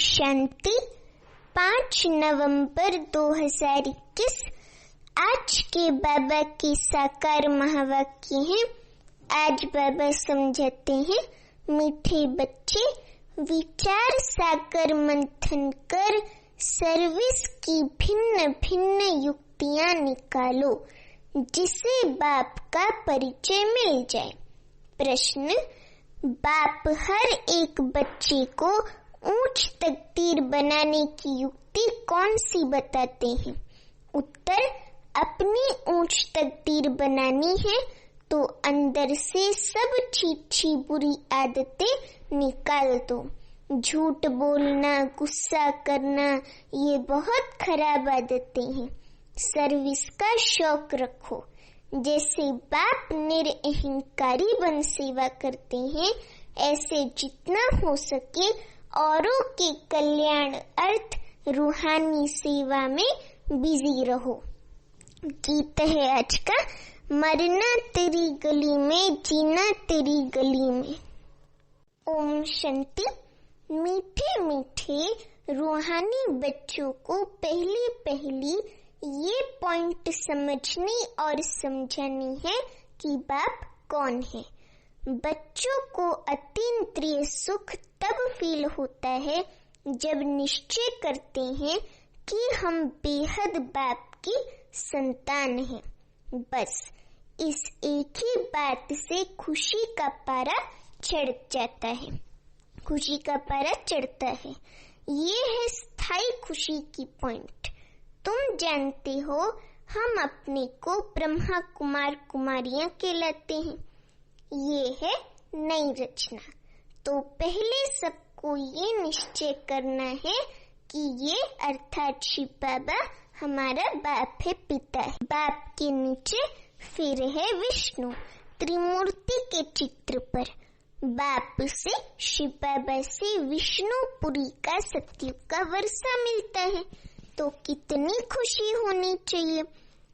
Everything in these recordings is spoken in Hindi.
शांति। 5 नवंबर 2021 आज के बाबा के साकार महावाक्य हैं। आज बाबा समझाते हैं, मीठे बच्चे विचार सागर मंथन कर सर्विस की भिन्न भिन्न युक्तियां निकालो जिससे बाप का परिचय मिल जाए। प्रश्न, बाप हर एक बच्चे को ऊंच तकदीर बनाने की युक्ति कौन सी बताते हैं? उत्तर, अपनी ऊंच तकदीर बनानी है तो अंदर से सब अच्छी बुरी आदतें निकाल दो। झूठ बोलना, गुस्सा करना, ये बहुत खराब आदतें हैं। सर्विस का शौक रखो। जैसे बाप निरअहंकारी बन सेवा करते हैं, ऐसे जितना हो सके औरों के कल्याण अर्थ रूहानी सेवा में बिजी रहो। गीत है आज का, मरना तेरी गली में, जीना तेरी गली में। ओम शांति। मीठे मीठे रूहानी बच्चों को पहली ये पॉइंट समझनी और समझानी है कि बाप कौन है। बच्चों को अतीन्द्रिय सुख तब फील होता है जब निश्चय करते हैं कि हम बेहद बाप की संतान हैं। बस इस एक ही बात से खुशी का पारा चढ़ जाता है, खुशी का पारा चढ़ता है। ये है स्थायी खुशी की पॉइंट। तुम जानते हो, हम अपने को ब्रह्मा कुमार कुमारियां कहलाते हैं। ये है नई रचना। तो पहले सबको ये निश्चय करना है कि ये अर्थात शिव बाबा हमारा बाप है, पिता है। बाप के नीचे फिर है विष्णु त्रिमूर्ति के चित्र पर। बाप से शिव बाबा से विष्णुपुरी का सतयुग का वर्षा मिलता है, तो कितनी खुशी होनी चाहिए।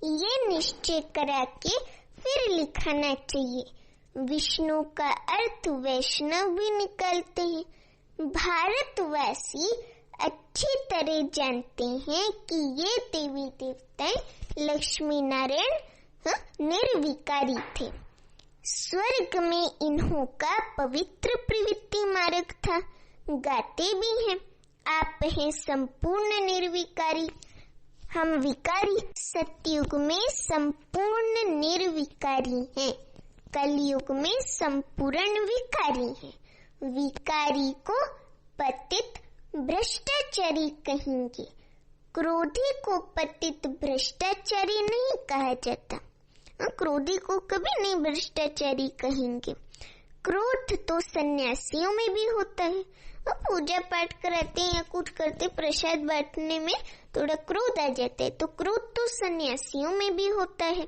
ये निश्चय करा के फिर लिखाना चाहिए। विष्णु का अर्थ वैष्णव भी निकालते हैं। भारतवासी अच्छी तरह जानते हैं कि ये देवी देवताएं लक्ष्मी नारायण निर्विकारी थे। स्वर्ग में इन्हों का पवित्र प्रवृत्ति मार्ग था। गाते भी हैं, आप हैं संपूर्ण निर्विकारी, हम विकारी। सतयुग में संपूर्ण निर्विकारी हैं, कलयुग में संपूर्ण विकारी हैं। विकारी को पतित भ्रष्टाचारी कहेंगे, क्रोधी को पतित भ्रष्टाचारी नहीं कहा जाता। क्रोधी को कभी नहीं भ्रष्टाचारी कहेंगे। क्रोध तो सन्यासियों में भी होता है। पूजा पाठ कराते हैं या कुछ करते, प्रसाद बांटने में थोड़ा क्रोध आ जाता है, तो क्रोध तो सन्यासियों में भी होता है।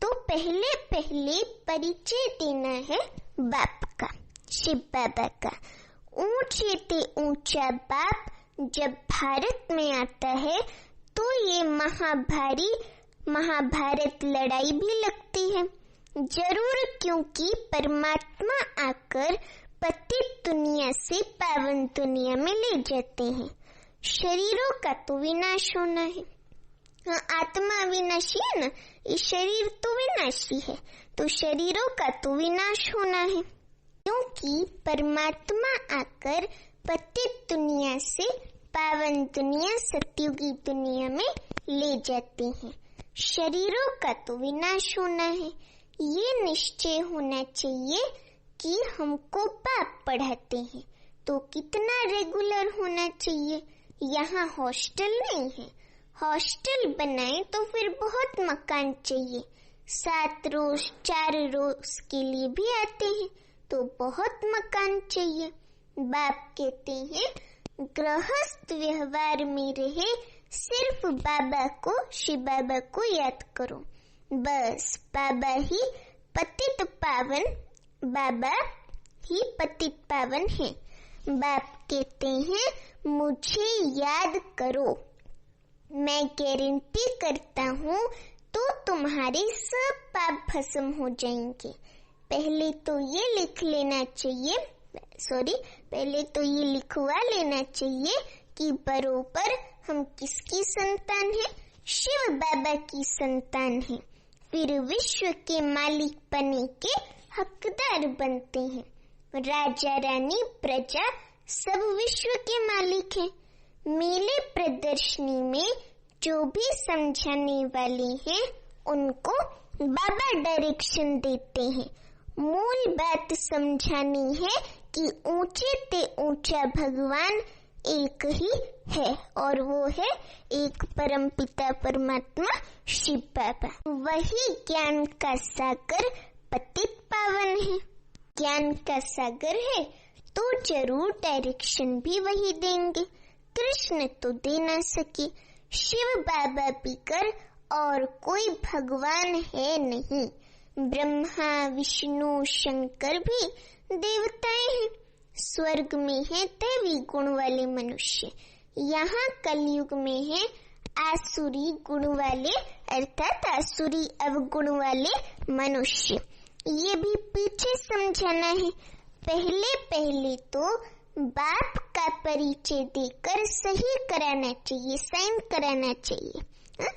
तो पहले परिचय देना है बाप का, शिव बाबा का। ऊंचे ते ऊंचा बाप जब भारत में आता है तो ये महाभारत लड़ाई भी लगती है जरूर, क्योंकि परमात्मा आकर पतित दुनिया से पावन दुनिया में ले जाते हैं। शरीरों का तो विनाश होना है। आत्मा विनाशी है ना, ये शरीर तो विनाशी है, तो शरीरों का तो विनाश होना है। क्योंकि परमात्मा आकर पतित दुनिया से पावन दुनिया सतयुगी दुनिया में ले जाते हैं। शरीरों का तो विनाश होना है। ये निश्चय होना चाहिए कि हमको बाप पढ़ाते हैं, तो कितना रेगुलर होना चाहिए। यहाँ हॉस्टल नहीं है। हॉस्टल बनाए तो फिर बहुत मकान चाहिए। 7 रोज 4 रोज के लिए भी आते हैं, तो बहुत मकान चाहिए। बाप कहते हैं, गृहस्थ व्यवहार में रहे सिर्फ बाबा को, शिव बाबा को याद करो। बस बाबा ही पतित पावन, बाबा ही पतित पावन है। बाप कहते हैं, मुझे याद करो, मैं गारंटी करता हूँ तो तुम्हारे सब पाप भस्म हो जाएंगे। पहले तो ये लिख लेना चाहिए, पहले तो ये लिखवा लेना चाहिए कि बरोबर हम किसकी संतान हैं? शिव बाबा की संतान हैं। फिर विश्व के मालिक बने के हकदार बनते हैं। राजा रानी प्रजा सब विश्व के मालिक हैं। मेले प्रदर्शनी में जो भी समझाने वाले हैं उनको बाबा डायरेक्शन देते हैं। मूल बात समझानी है कि ऊंचे ते ऊंचा भगवान एक ही है और वो है एक परम पिता परमात्मा शिव बाबा। वही ज्ञान का सागर पतित पावन है। ज्ञान का सागर है तो जरूर डायरेक्शन भी वही देंगे। कृष्ण तो दे ना सके, शिव बाबा पीकर और कोई भगवान है नहीं। ब्रह्मा विष्णु शंकर भी देवताएं हैं। स्वर्ग में है दैवी गुण वाले मनुष्य, यहाँ कलयुग में है आसुरी गुण वाले अर्थात आसुरी अवगुण वाले मनुष्य। ये भी पीछे समझाना है। पहले तो बाप का परिचय देकर सही कराना चाहिए, साइन कराना चाहिए,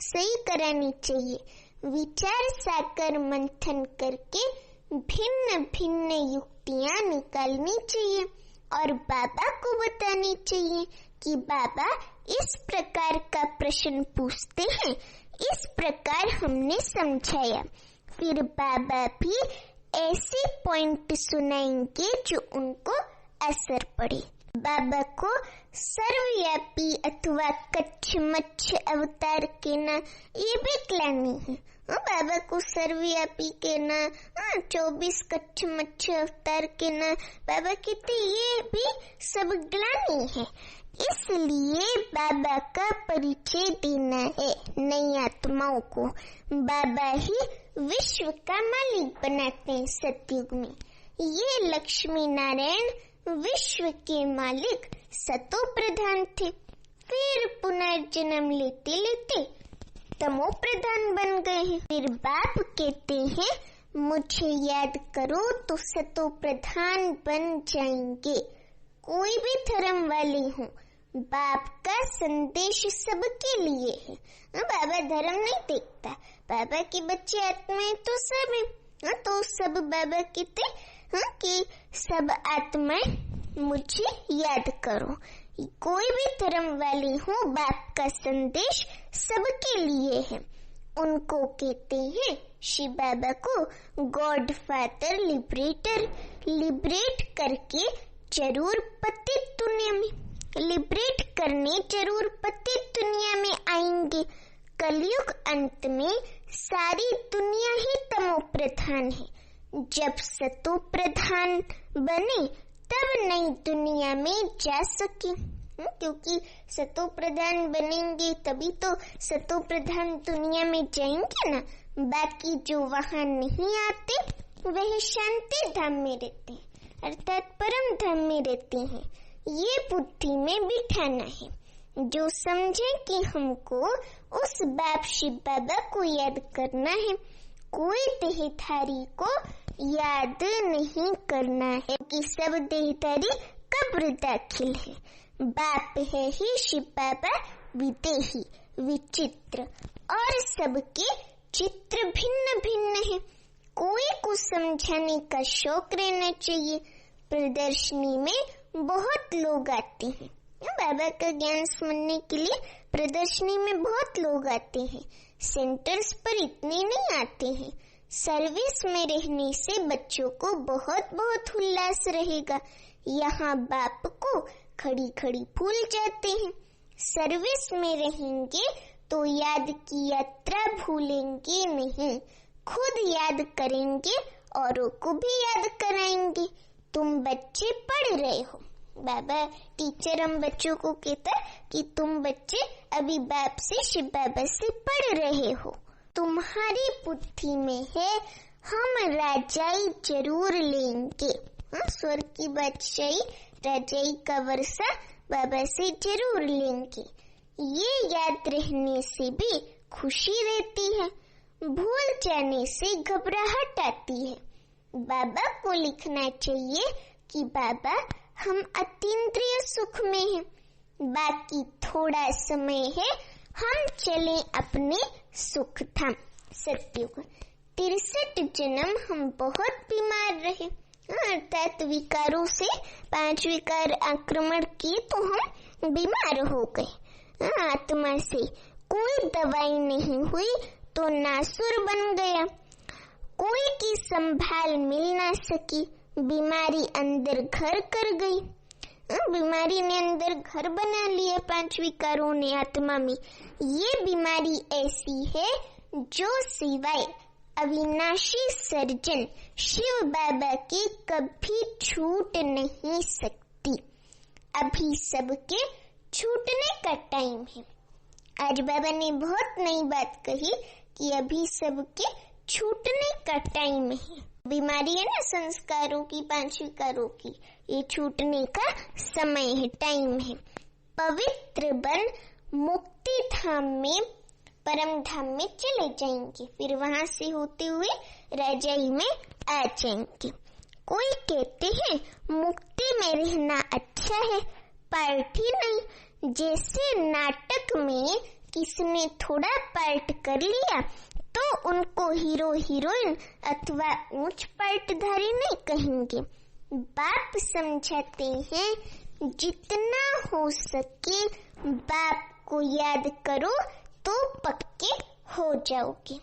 सही करानी चाहिए। विचार साकर मंथन करके भिन्न भिन्न युक्तियां निकालनी चाहिए और बाबा को बतानी चाहिए कि बाबा इस प्रकार का प्रश्न पूछते हैं, इस प्रकार हमने समझाया। फिर बाबा भी ऐसे पॉइंट सुनाएंगे जो उनको असर पड़े। बाबा को सर्वव्यापी अथवा कच्छ मच्छ अवतार कहना ये भी ग्लानि है। बाबा को सर्वव्यापी कहना, 24 कच्छ मच्छ अवतार कहना, बाबा कहते ये भी सब ग्लानि है। इसलिए बाबा का परिचय देना है नई आत्माओं को। बाबा ही विश्व का मालिक बनाते हैं सतयुग में। ये लक्ष्मी नारायण विश्व के मालिक सतो प्रधान थे। फिर पुनर्जन्म लेते लेते तमो प्रधान बन गए हैं। फिर बाप कहते हैं मुझे याद करो तो सतो प्रधान बन जाएंगे। कोई भी धर्म वाले हों, बाप का संदेश सबके लिए है। बाबा धर्म नहीं देखता, बाबा के बच्चे आत्माएं तो सब है। तो सब बाबा कहते कि सब आत्माएं मुझे याद करो। कोई भी धर्म वाले हो, बाप का संदेश सबके लिए है। उनको कहते हैं शिव बाबा को गॉड फादर लिबरेटर। लिबरेट करके जरूर पतित दुनिया में, लिबरेट करने जरूर पतित दुनिया में आएंगे। कलयुग अंत में सारी दुनिया ही तमो प्रधान है। जब सतो प्रधान बने तब नई दुनिया में जा सके, क्योंकि सतो प्रधान बनेंगे तभी तो सतो प्रधान दुनिया में जाएंगे ना। बाकी जो वहाँ नहीं आते वह शांति धाम में रहते हैं, अर्थात परम धाम में रहते हैं। ये बुद्धि में बिठाना है। जो समझे कि हमको उस बाप शिव बाबा को याद करना है, कोई देहधारी को याद नहीं करना है कि सब देहधारी कब्र दाखिल है। बाप है ही शिव बाबा विदेही विचित्र और सबके चित्र भिन्न भिन्न है। कोई को समझाने का शौक रहना चाहिए। प्रदर्शनी में बहुत लोग आते हैं, बाबा का ज्ञान सुनने के लिए प्रदर्शनी में बहुत लोग आते हैं। सेंटर्स पर इतने नहीं आते हैं। सर्विस में रहने से बच्चों को बहुत बहुत उल्लास रहेगा। यहाँ बाप को खड़ी खड़ी भूल जाते हैं। सर्विस में रहेंगे तो याद की यात्रा भूलेंगे नहीं, खुद याद करेंगे, औरों को भी याद कराएंगे। तुम बच्चे पढ़ रहे हो, बाबा टीचर हम बच्चों को कहता कि तुम बच्चे अभी बाप से शिव बाबा से पढ़ रहे हो। तुम्हारी बुद्धि में है हम राजाई जरूर लेंगे। स्वर्ग की बादशाही राजाई का वर्षा बाबा से जरूर लेंगे। ये याद रहने से भी खुशी रहती है, भूल जाने से घबराहट आती है। बाबा को लिखना चाहिए कि बाबा हम अतीन्द्रिय सुख में हैं, बाकी थोड़ा समय है, हम चले अपने सुख धाम। सत्युग 63 जन्म हम बहुत बीमार रहे, अर्थात विकारों से 5 विकार आक्रमण किए तो हम बीमार हो गए। आत्मा से कोई दवाई नहीं हुई तो नासुर बन गया, कोई की संभाल मिल ना सकी, बीमारी अंदर घर कर गई। बीमारी ने अंदर घर बना लिया 5 विकारों ने आत्मा में। ये बीमारी ऐसी है जो सिवाय अविनाशी सर्जन शिव बाबा के कभी छूट नहीं सकती। अभी सबके छूटने का टाइम है। आज बाबा ने बहुत नई बात कही कि अभी सबके छूटने का टाइम है। बीमारी है ना संस्कारों की, 5 विकारों की, ये छूटने का समय है, टाइम है। पवित्र बन मुक्ति धाम में, परम धाम में चले जाएंगे, फिर वहां से होते हुए राजाई में आ जाएंगे। कोई कहते हैं मुक्ति में रहना अच्छा है, पार्टी नहीं। जैसे नाटक में किसने थोड़ा पार्ट कर लिया तो उनको हीरो हीरोइन अथवा ऊंच पार्टधारी नहीं कहेंगे। बाप समझाते हैं जितना हो सके बाप को याद करो तो पक्के हो जाओगे।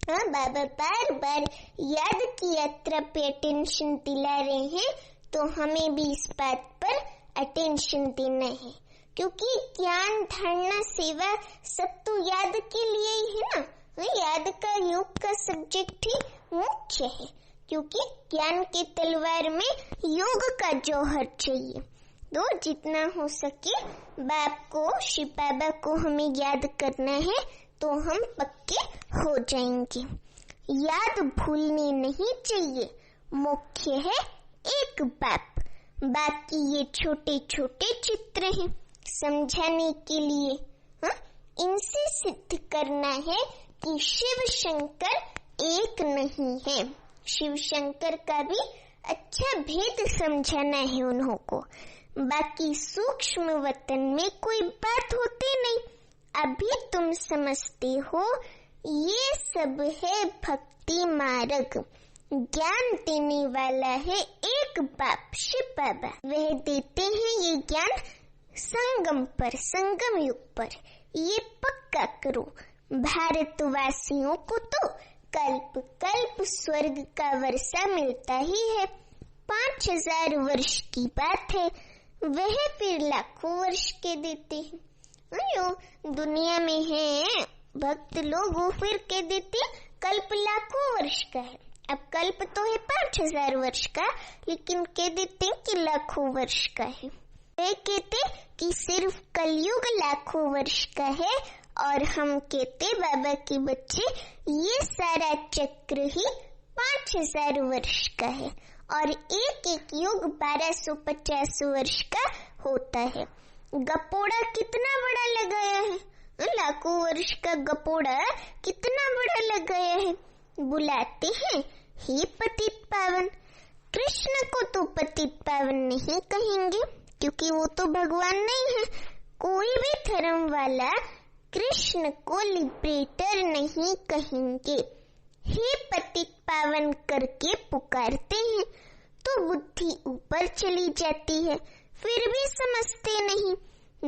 बाबा बार बार याद की यात्रा पे अटेंशन दिला रहे हैं, तो हमें भी इस बात पर अटेंशन देना है, क्योंकि ज्ञान धारणा सेवा सब तो याद के लिए ही है ना। याद का योग का सब्जेक्ट ही मुख्य है, क्योंकि ज्ञान के तलवार में योग का जौहर चाहिए। तो जितना हो सके बाप को, शिव बाबा को हमें याद करना है, तो हम पक्के हो जाएंगे। याद भूलनी नहीं चाहिए, मुख्य है एक बाप, बाकी ये छोटे छोटे चित्र हैं समझाने के लिए। इनसे सिद्ध करना है कि शिव शंकर एक नहीं है। शिव शंकर का भी अच्छा भेद समझाना है उन्हों को। बाकी सूक्ष्म वतन में कोई बात होती नहीं। अभी तुम समझते हो ये सब है भक्ति मार्ग। ज्ञान देने वाला है एक बाप, शिव बाबा। वह देते हैं ये ज्ञान संगम पर, संगम युग पर। ये पक्का करो। भारतवासियों को तो कल्प कल्प स्वर्ग का वर्षा मिलता ही है। 5000 वर्ष की बात है, वह फिर लाखों वर्ष के देते हैं। दुनिया में है भक्त लोग, वो फिर कह देते कल्प लाखों वर्ष का है। अब कल्प तो है 5000 वर्ष का, लेकिन कह देते कि लाखों वर्ष का है। वे कहते कि सिर्फ कलयुग लाखों वर्ष का है, और हम कहते बाबा के बच्चे ये सारा चक्र ही 5000 वर्ष का है, और एक एक युग 1250 वर्ष का होता है। गपोड़ा कितना बड़ा लगाया है, लाखों वर्ष का गपोड़ा कितना बड़ा लगाया है। बुलाते हैं हे पतित पावन। कृष्ण को तो पतित पावन नहीं कहेंगे, क्योंकि वो तो भगवान नहीं है। कोई भी धर्म वाला कृष्ण को लिबरेटर नहीं कहेंगे। हे पतित पावन करके पुकारते हैं तो बुद्धि ऊपर चली जाती है, फिर भी समझते नहीं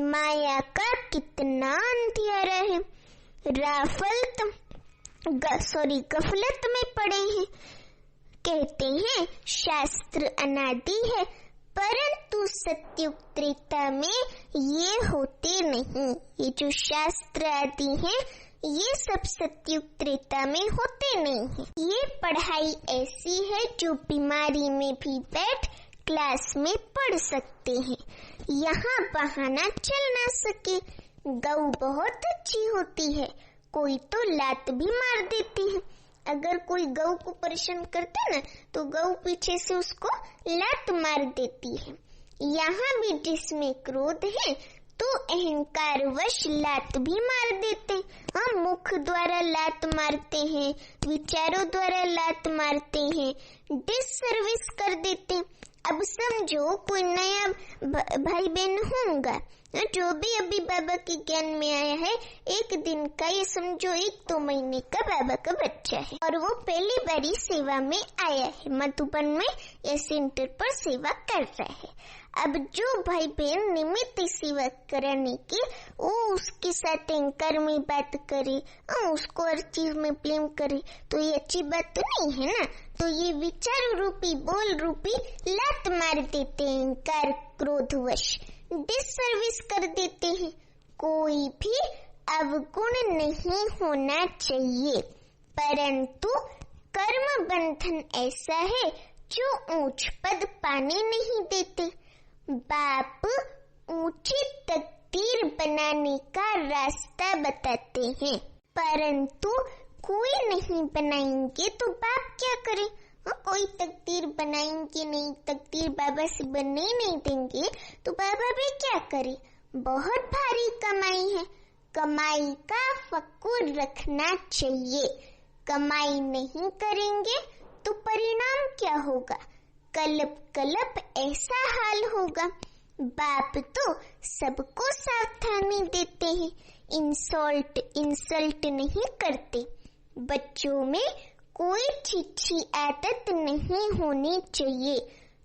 माया का कितना अंधियारा है। गफलत में पड़े हैं। कहते हैं शास्त्र अनादि है, परंतु सत्युग त्रेता में ये होते नहीं। ये जो शास्त्र आदि हैं, ये सब सत्युग त्रेता में होते नहीं हैं। ये पढ़ाई ऐसी है जो बीमारी में भी बैठ क्लास में पढ़ सकते हैं, यहाँ बहाना चल ना सके। गऊ बहुत अच्छी होती है, कोई तो लात भी मार देती है। अगर कोई गऊ को परेशान करता ना, तो गऊ पीछे से उसको लात मार देती है। यहाँ भी जिसमें क्रोध है तो अहंकार वश लात भी मार देते हैं। हम मुख द्वारा लात मारते हैं, विचारों द्वारा लात मारते हैं, डिससर्विस कर देते हैं। अब समझो कोई नया भाई बहन होगा जो भी अभी बाबा के ज्ञान में आया है, एक दिन का, ये समझो 1-2 महीने का बाबा का बच्चा है और वो पहली बारी सेवा में आया है, मधुबन में या सेंटर पर सेवा कर रहा है। अब जो भाई बहन निमित्त सेवा कराने की, वो उसके साथ अहंकार में बात करे, उसको हर चीज में ब्लेम करे, तो ये अच्छी बात तो नहीं है ना। तो ये विचार रूपी, बोल रूपी लात मार देते हैं, अहंकार क्रोधवश डिससर्विस कर देते हैं। कोई भी अवगुण नहीं होना चाहिए, परंतु कर्म बंधन ऐसा है जो ऊंच पद पाने नहीं देते। बाप ऊंची तकदीर बनाने का रास्ता बताते हैं, परंतु कोई नहीं बनाएंगे तो बाप क्या करे? कोई तकदीर बनाएंगे नहीं, तकदीर बाबा से बनने नहीं देंगे तो बाबा भी क्या करे? बहुत भारी कमाई है, कमाई का फक्र रखना चाहिए। कमाई नहीं करेंगे तो परिणाम क्या होगा? कलप कलप ऐसा हाल होगा। बाप तो सबको सावधानी देते हैं, इंसल्ट नहीं करते। बच्चों में कोई छिछी आदत नहीं होनी चाहिए।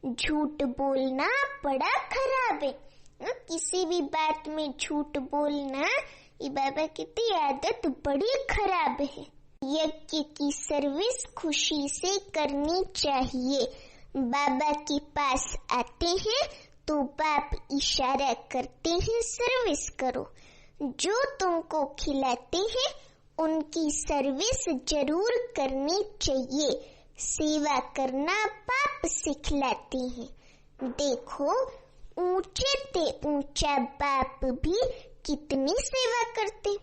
झूठ बोलना बड़ा खराब है, किसी भी बात में झूठ बोलना, ये बाबा कहते आदत बड़ी खराब है। यज्ञ की सर्विस खुशी से करनी चाहिए। बाबा के पास आते हैं तो बाप इशारा करते हैं सर्विस करो। जो तुमको खिलाते हैं उनकी सर्विस जरूर करनी चाहिए। सेवा करना बाप सिखलाते हैं। देखो ऊंचे ते ऊंचा बाप भी कितनी सेवा करते।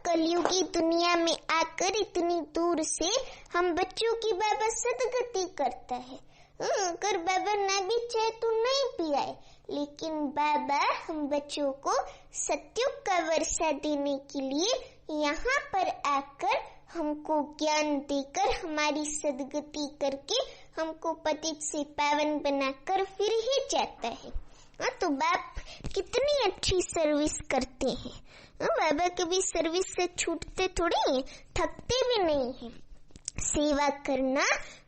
कलयुगी दुनिया में आकर इतनी दूर से हम बच्चों की बाबा सदगति करता है। अगर बाबा ना भी चाहे तो नहीं भी आए, लेकिन बाबा हम बच्चों को सत्युग का वर्षा देने के लिए यहाँ पर आकर हमको ज्ञान देकर हमारी सदगति करके हमको पतित से पावन बनाकर फिर ही जाता है। तो बाप कितनी अच्छी सर्विस करते हैं। बाबा कभी सर्विस से छूटते थोड़ी हैं, थकते भी नहीं हैं। सेवा करना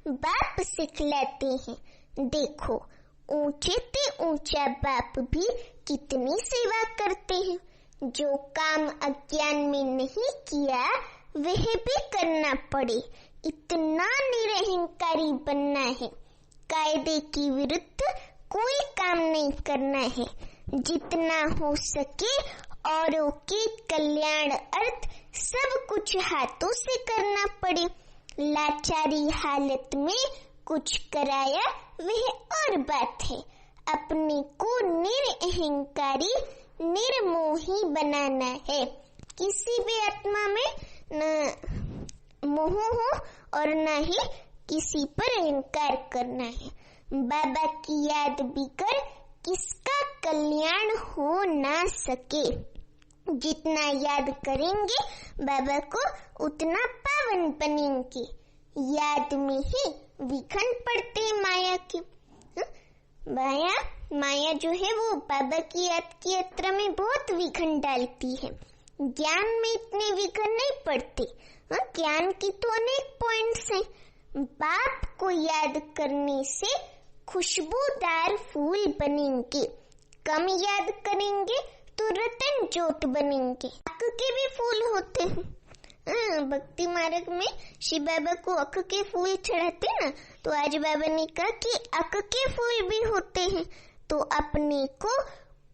बाप सिखलाते हैं। देखो ऊंचे ते ऊंचा बाप भी कितनी सेवा करते हैं। जो काम अज्ञान में नहीं किया वह भी करना पड़े, इतना निरहंकारी बनना है। कायदे की विरुद्ध कोई काम नहीं करना है। जितना हो सके औरों के कल्याण अर्थ सब कुछ हाथों से करना पड़े। लाचारी हालत में कुछ कराया वह और बात है। अपने को निरअहंकारी निर्मोही बनाना है। किसी भी आत्मा में न मोह हो और न ही किसी पर अहंकार करना है। बाबा की याद भी कर किसका कल्याण हो ना सके। जितना याद करेंगे बाबा को उतना पावन बनेंगे। याद में ही विघ्न पड़ते हैं माया के। माया जो है वो बाबा की याद की यात्रा में बहुत विघ्न डालती है। ज्ञान में इतने विघ्न नहीं पड़ते। ज्ञान की तो अनेक पॉइंट्स हैं। बाप को याद करने से खुशबूदार फूल बनेंगे। कम याद करेंगे तो रतन जोत बनेंगे। अक के भी फूल होते हैं। भक्ति मार्ग में शिव बाबा को अक के फूल चढ़ाते ना, तो आज बाबा ने कहा कि अक के फूल भी होते हैं। तो अपने को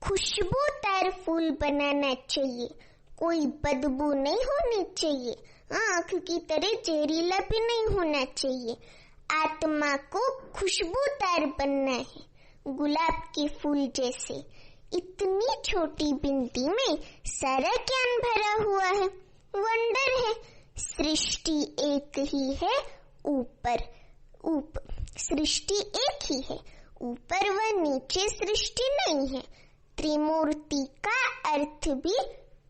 खुशबूदार फूल बनाना चाहिए। कोई बदबू नहीं होनी चाहिए। आँख की तरह जहरीला भी नहीं होना चाहिए। आत्मा को खुशबूदार बनना है, गुलाब के फूल जैसे। इतनी छोटी बिंदी में सारा ज्ञान भरा हुआ है। वंडर है। सृष्टि एक ही है, ऊपर सृष्टि एक ही है, ऊपर व नीचे सृष्टि नहीं है। त्रिमूर्ति का अर्थ भी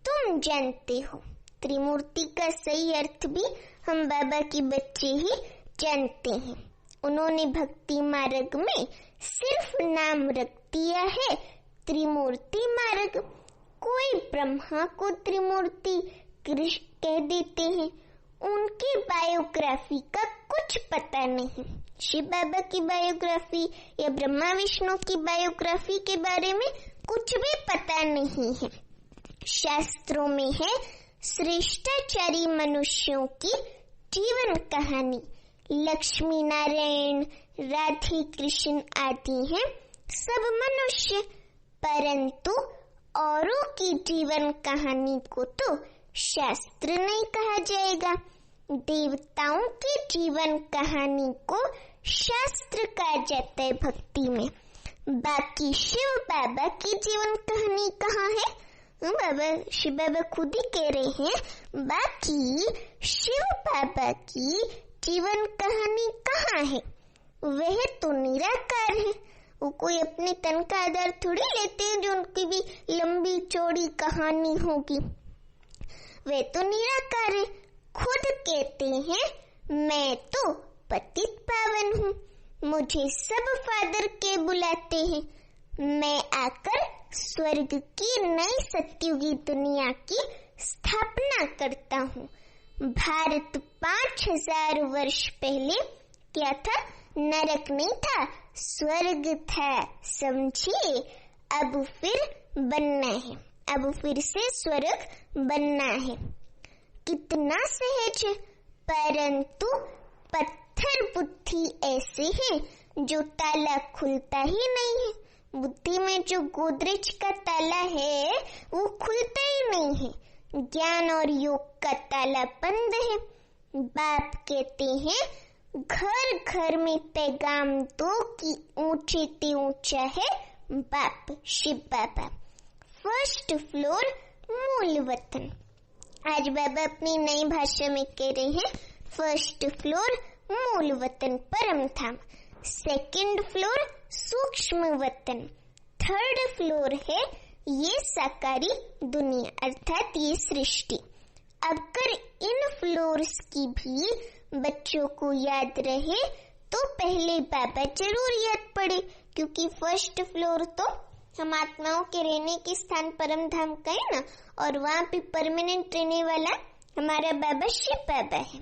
तुम जानते हो। त्रिमूर्ति का सही अर्थ भी हम बाबा के बच्चे ही जानते हैं। उन्होंने भक्ति मार्ग में सिर्फ नाम रख दिया है त्रिमूर्ति मार्ग। कोई ब्रह्मा को त्रिमूर्ति कह देते हैं, उनकी बायोग्राफी का कुछ पता नहीं। शिव बाबा की बायोग्राफी या ब्रह्मा विष्णु की बायोग्राफी के बारे में कुछ भी पता नहीं है। शास्त्रों में है श्रेष्ठाचारी मनुष्यों की जीवन कहानी। लक्ष्मी नारायण, राधे कृष्ण आदि हैं सब मनुष्य, परंतु औरों की जीवन कहानी को तो शास्त्र नहीं कहा जाएगा। देवताओं की जीवन कहानी को शास्त्र कहा जाता है भक्ति में। बाकी शिव बाबा की जीवन कहानी कहाँ है? बाबा शिव बाबा खुद ही कह रहे हैं, बाकी शिव बाबा की जीवन कहानी कहाँ है? वह तो निराकार है। वो कोई अपने तन का आधार थोड़ी लेते हैं जो उनकी भी लंबी चौड़ी कहानी होगी। वे तो निराकार है। खुद कहते हैं मैं तो पतित पावन हूँ, मुझे सब फादर के बुलाते हैं। मैं आकर स्वर्ग की नई सत्युगी दुनिया की स्थापना करता हूँ। भारत 5000 वर्ष पहले क्या था? नरक नहीं था, स्वर्ग था, समझिए। अब फिर बनना है, अब फिर से स्वर्ग बनना है। कितना सहज है, परंतु पत्थर बुद्धि ऐसे है जो ताला खुलता ही नहीं है। बुद्धि में जो गोदरेज का ताला है वो खुलता ही नहीं है। ज्ञान और योग का ताला बंद है। बाप कहते हैं घर घर में पैगाम दो कि ऊंचे ते ऊंचा है बाप शिव बाबा। फर्स्ट फ्लोर मूल वतन। आज बाबा अपनी नई भाषा में कह रहे हैं फर्स्ट फ्लोर मूल वतन परम धाम, सेकंड फ्लोर सूक्ष्म वतन, थर्ड फ्लोर है ये साकारी दुनिया अर्थात ये सृष्टि। अगर इन फ्लोर्स की भी बच्चों को याद रहे तो पहले बाबा जरूर याद पड़े, क्योंकि फर्स्ट फ्लोर तो हम आत्माओं के रहने के स्थान परम धाम का है ना, और वहाँ पे परमानेंट रहने वाला हमारा बाबा शिव बाबा है।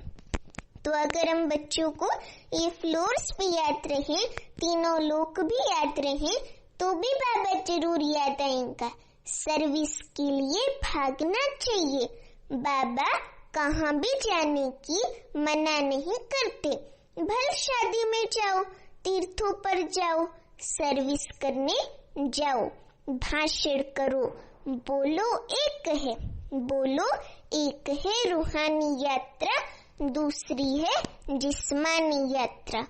तो अगर हम बच्चों को ये फ्लोर्स भी याद रहे, तीनों लोक भी याद रहे, तो भी बाबा जरूर याद आएगा। सर्विस के लिए भागना चाहिए। बाबा कहाँ भी जाने की मना नहीं करते। भले शादी में जाओ, तीर्थों पर जाओ, सर्विस करने जाओ, भाषण करो, बोलो एक है, बोलो एक है रूहानी यात्रा, दूसरी है जिस्मानी यात्रा।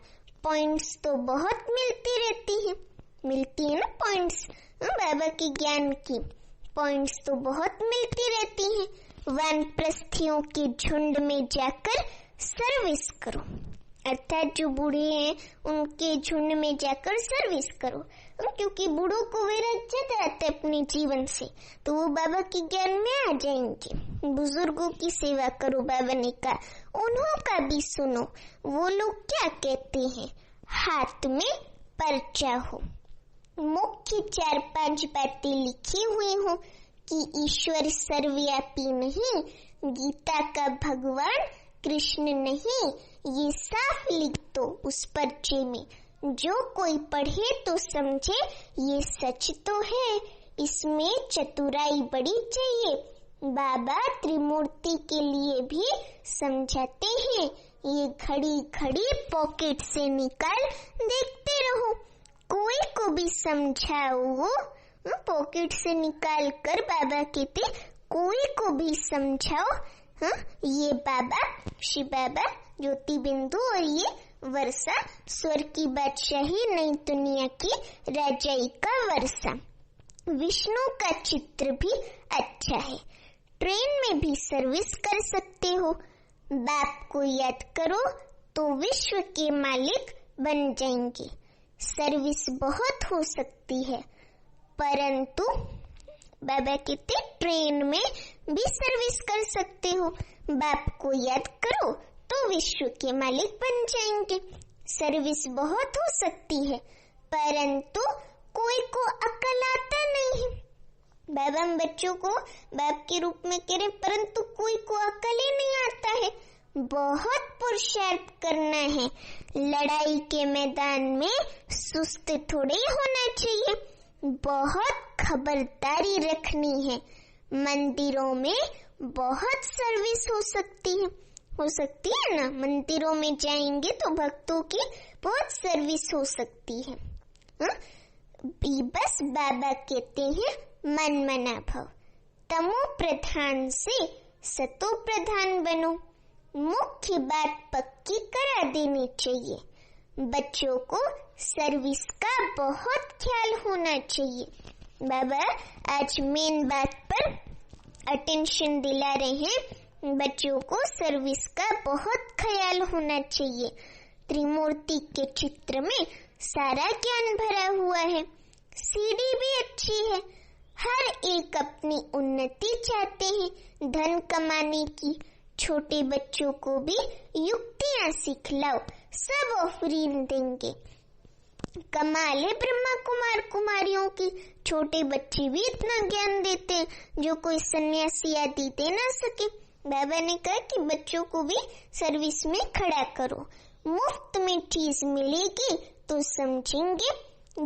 पॉइंट्स तो बहुत मिलती है ना पॉइंट्स, बाबा के ज्ञान की पॉइंट्स तो बहुत मिलती रहती हैं। वानप्रस्थियों के झुंड में जाकर सर्विस करो, अर्थात जो बूढ़े हैं उनके झुंड में जाकर सर्विस करो, क्योंकि बूढ़ों को वैराग्य आता है अपने जीवन से, तो वो बाबा के ज्ञान में आ जाएंगे। बुजुर्गों की सेवा करो, बाबा ने कहा, उन्हों का भी सुनो, वो लोग क्या कहते हैं। हाथ में पर्चा हो, मुख्य 4-5 बातें लिखी हुई हो कि ईश्वर सर्वव्यापी नहीं, गीता का भगवान कृष्ण नहीं, ये साफ लिख दो उस पर्चे में। जो कोई पढ़े तो समझे ये सच तो है, इसमें चतुराई बड़ी चाहिए। बाबा त्रिमूर्ति के लिए भी समझाते हैं, ये घड़ी घड़ी पॉकेट से निकाल देखते रहो। कोई को भी समझाओ, पॉकेट से निकाल कर बाबा कहते कोई को भी समझाओ। ये बाबा शिव बाबा ज्योति बिंदु और ये वर्षा स्वर की बादशाही नई दुनिया की राजाई का वर्षा। विष्णु का चित्र भी अच्छा है। ट्रेन में भी सर्विस कर सकते हो। बाप को याद करो तो विश्व के मालिक बन जाएंगे। सर्विस बहुत हो सकती है, परंतु बाबा कहते ट्रेन में भी सर्विस कर सकते हो। बाप को याद करो तो विश्व के मालिक बन जाएंगे। सर्विस बहुत हो सकती है, परंतु कोई को अकल आता नहीं है। बाबा हम बच्चों को बाप के रूप में कह रहे, परंतु कोई को अकल ही नहीं आता है। बहुत पुरुषार्थ करना है। लड़ाई के मैदान में सुस्त थोड़े ही होना चाहिए, बहुत खबरदारी रखनी है। मंदिरों में बहुत सर्विस हो सकती है ना। मंदिरों में जाएंगे तो भक्तों की बहुत सर्विस हो सकती है। बस बाबा कहते हैं मन मना भव, तमो प्रधान से सतो प्रधान बनो। मुख्य बात पक्की करा देनी चाहिए। बच्चों को सर्विस का बहुत ख्याल होना चाहिए। बाबा आज मेन बात पर अटेंशन दिला रहे हैं। बच्चों को सर्विस का बहुत ख्याल होना चाहिए। त्रिमूर्ति के चित्र में सारा ज्ञान भरा हुआ है। सीढ़ी भी अच्छी है। हर एक अपनी उन्नति चाहते हैं, धन कमाने की। छोटे बच्चों को भी युक्तियां सिखलाओ, सब ऑफरीन देंगे। कमाल है ब्रह्मा कुमार कुमारियों की। छोटे बच्चे भी इतना ज्ञान देते हैं जो कोई सन्यासी आदि दे ना सके। बाबा ने कहा कि बच्चों को भी सर्विस में खड़ा करो। मुफ्त में चीज मिलेगी तो समझेंगे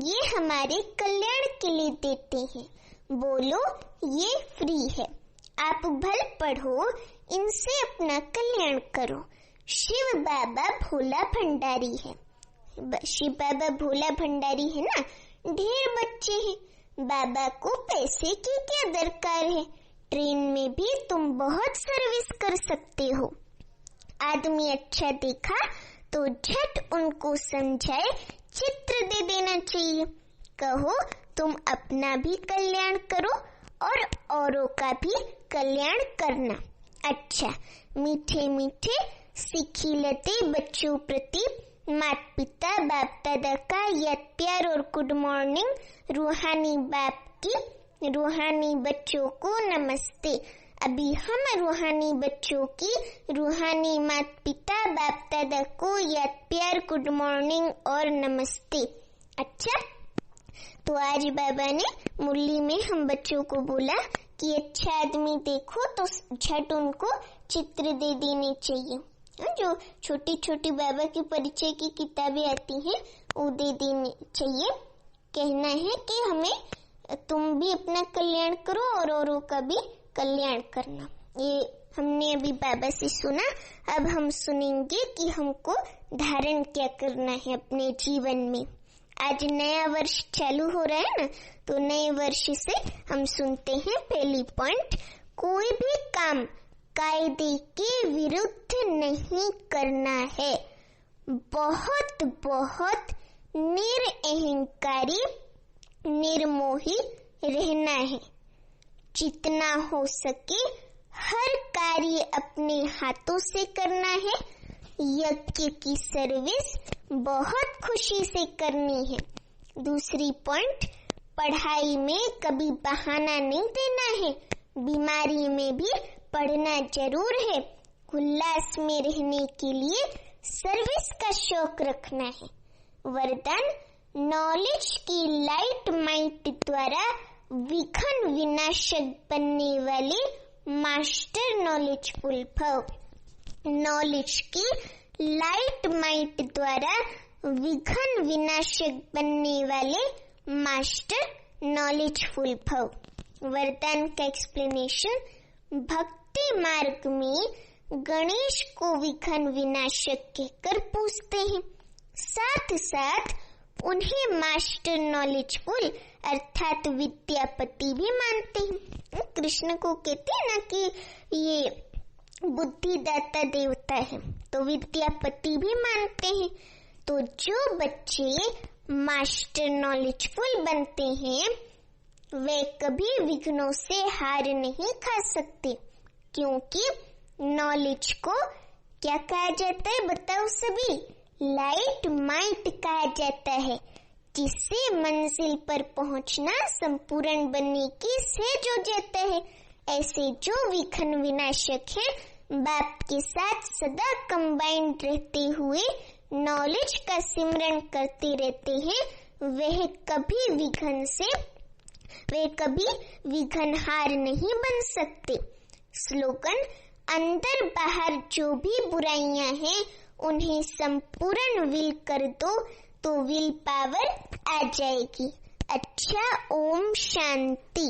ये हमारे कल्याण के लिए देते हैं। बोलो ये फ्री है, आप भल पढ़ो, इनसे अपना कल्याण करो। शिव बाबा भोला भंडारी है। शिव बाबा भोला भंडारी है ना। ढेर बच्चे हैं, बाबा को पैसे की क्या दरकार है। ट्रेन में भी तुम बहुत सर्विस कर सकते हो। आदमी अच्छा देखा तो झट उनको समझाए चित्र दे देना चाहिए। कहो तुम अपना भी कल्याण करो और औरों का भी कल्याण करना। अच्छा, मीठे मीठे सिखिलते बच्चों प्रति माता पिता बाप दादा का याद प्यार और गुड मॉर्निंग। रूहानी बाप की रूहानी बच्चों को नमस्ते। अभी हम रूहानी बच्चों की रूहानी माता पिता बाप दादा को याद प्यार गुड मॉर्निंग और नमस्ते। अच्छा, तो आज बाबा ने मुरली में हम बच्चों को बोला कि अच्छा आदमी देखो तो झट उनको चित्र दे देने चाहिए। जो छोटी छोटी बाबा की परिचय की किताबें आती हैं वो दे देनी चाहिए। कहना है कि हमें तुम भी अपना कल्याण करो और औरों का भी कल्याण करना। ये हमने अभी बाबा से सुना। अब हम सुनेंगे कि हमको धारण क्या करना है अपने जीवन में। आज नया वर्ष चालू हो रहा है ना, तो नए वर्ष से हम सुनते हैं पहली पॉइंट, कोई भी काम कायदे के विरुद्ध नहीं करना है। बहुत बहुत निरअहंकारी निर्मोही रहना है। जितना हो सके हर कार्य अपने हाथों से करना है। यज्ञ की सर्विस बहुत खुशी से करनी है। दूसरी पॉइंट, पढ़ाई में कभी बहाना नहीं देना है। बीमारी में भी पढ़ना जरूर है। उल्लास में रहने के लिए सर्विस का शौक रखना है। वरदान, नॉलेज की लाइट माइट द्वारा विघ्न विनाशक बनने वाले मास्टर नॉलेजफुल भव। नॉलेज की लाइट माइट द्वारा विघ्न विनाशक बनने वाले मास्टर नॉलेजफुल भव। वरदान का एक्सप्लेनेशन, भक्ति मार्ग में गणेश को विघ्न विनाशक कहकर पूजते हैं, साथ साथ उन्हें मास्टर नॉलेजफुल अर्थात विद्यापति भी मानते हैं। कृष्ण को कहते हैं ना कि ये बुद्धिदाता देवता है, तो विद्यापति भी मानते हैं। तो जो बच्चे मास्टर नॉलेजफुल बनते हैं वे कभी विघ्नों से हार नहीं खा सकते, क्योंकि नॉलेज को क्या कहा जाता है बताओ सभी? लाइट माइट कहा जाता है, जिससे मंजिल पर पहुंचना संपूर्ण बनने की सेज हो जाता है। ऐसे जो विघ्न विनाशक है, बाप के साथ सदा कंबाइंड रहते हुए नॉलेज का सिमरन करते रहते हैं, वे कभी विघ्नहार नहीं बन सकते। स्लोगन: अंदर बाहर जो भी बुराइयां हैं उन्हें संपूर्ण विल कर दो तो विल पावर आ जाएगी। अच्छा, ओम शांति।